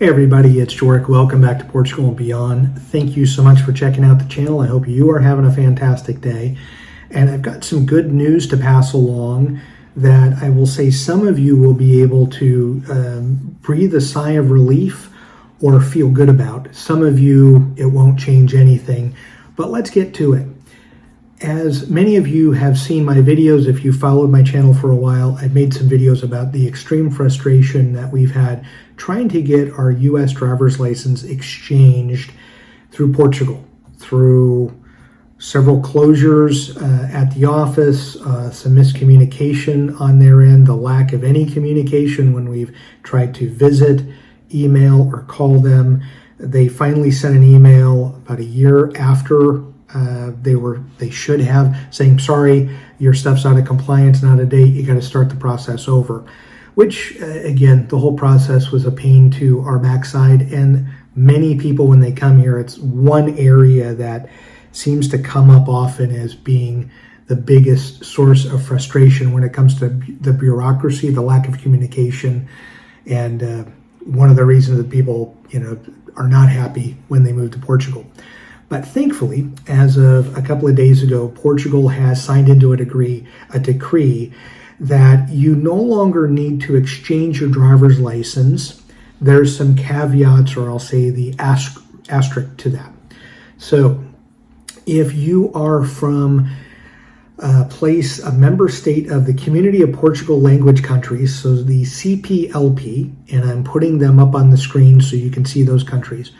Hey everybody, it's Jorik. Welcome back to Portugal and Beyond. Thank you so much for checking out the channel. I hope you are having a fantastic day. And I've got some good news to pass along that I will say some of you will be able to breathe a sigh of relief or feel good about. Some of you, it won't change anything, but let's get to it. As many of you have seen my videos, if you followed my channel for a while, I've made some videos about the extreme frustration that we've had trying to get our U.S. driver's license exchanged through Portugal, through several closures at the office, some miscommunication on their end, the lack of any communication when we've tried to visit, email, or call them. They finally sent an email about a year after they should have, saying, sorry, your stuff's out of compliance, not a date, you got to start the process over. Which, again, the whole process was a pain to our backside, and many people, when they come here, it's one area that seems to come up often as being the biggest source of frustration when it comes to the bureaucracy, the lack of communication, and one of the reasons that people, are not happy when they move to Portugal. But thankfully, as of a couple of days ago, Portugal has signed into a decree that you no longer need to exchange your driver's license. There's some caveats, or I'll say the asterisk to that. So if you are from a member state of the Community of Portugal language countries, so the CPLP, and I'm putting them up on the screen so you can see those countries,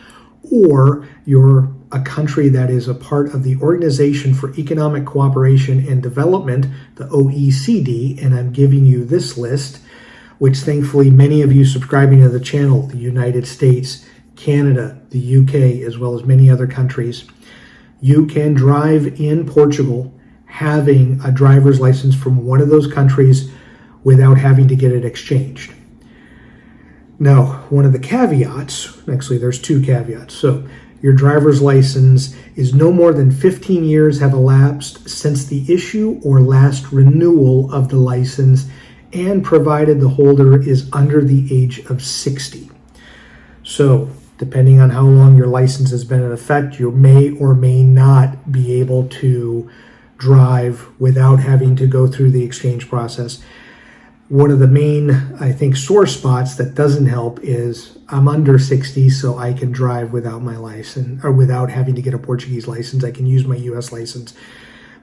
or you're a country that is a part of the Organization for Economic Cooperation and Development, the OECD, and I'm giving you this list, which thankfully many of you subscribing to the channel, the United States, Canada, the UK, as well as many other countries, you can drive in Portugal having a driver's license from one of those countries without having to get it exchanged. Now, one of the caveats, actually there's two caveats. So your driver's license is no more than 15 years have elapsed since the issue or last renewal of the license, and provided the holder is under the age of 60. So depending on how long your license has been in effect, you may or may not be able to drive without having to go through the exchange process. One of the main, I think, sore spots that doesn't help is I'm under 60, so I can drive without my license, or without having to get a Portuguese license. I can use my U.S. license.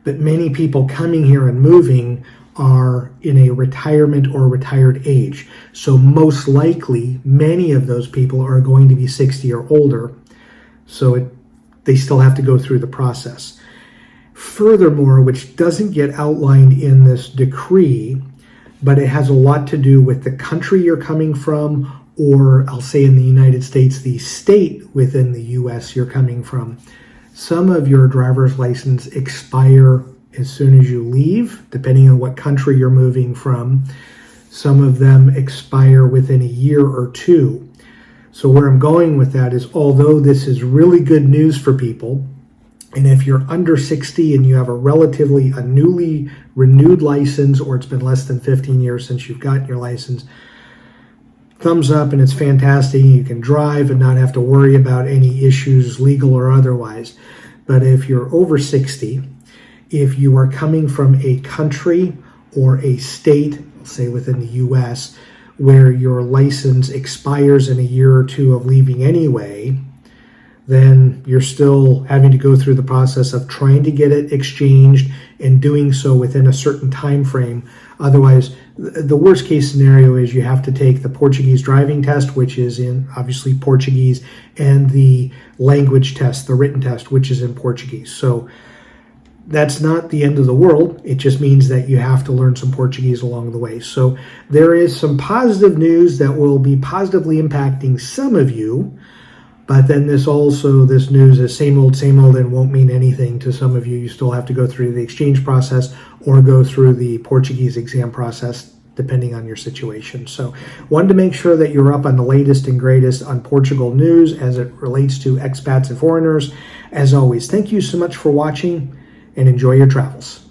But many people coming here and moving are in a retirement or retired age. So most likely, many of those people are going to be 60 or older. So they still have to go through the process. Furthermore, which doesn't get outlined in this decree, but it has a lot to do with the country you're coming from, or I'll say in the United States, the state within the U.S. you're coming from. Some of your driver's license expire as soon as you leave, depending on what country you're moving from. Some of them expire within a year or two. So where I'm going with that is, although this is really good news for people, and if you're under 60 and you have a newly renewed license, or it's been less than 15 years since you've gotten your license, thumbs up, and it's fantastic. You can drive and not have to worry about any issues, legal or otherwise. But if you're over 60, if you are coming from a country or a state, say within the U.S., where your license expires in a year or two of leaving anyway, then you're still having to go through the process of trying to get it exchanged and doing so within a certain time frame. Otherwise, the worst case scenario is you have to take the Portuguese driving test, which is in obviously Portuguese, and the language test, the written test, which is in Portuguese. So that's not the end of the world. It just means that you have to learn some Portuguese along the way. So there is some positive news that will be positively impacting some of you. But then this news is same old, and won't mean anything to some of you. You still have to go through the exchange process or go through the Portuguese exam process, depending on your situation. So wanted to make sure that you're up on the latest and greatest on Portugal news as it relates to expats and foreigners. As always, thank you so much for watching, and enjoy your travels.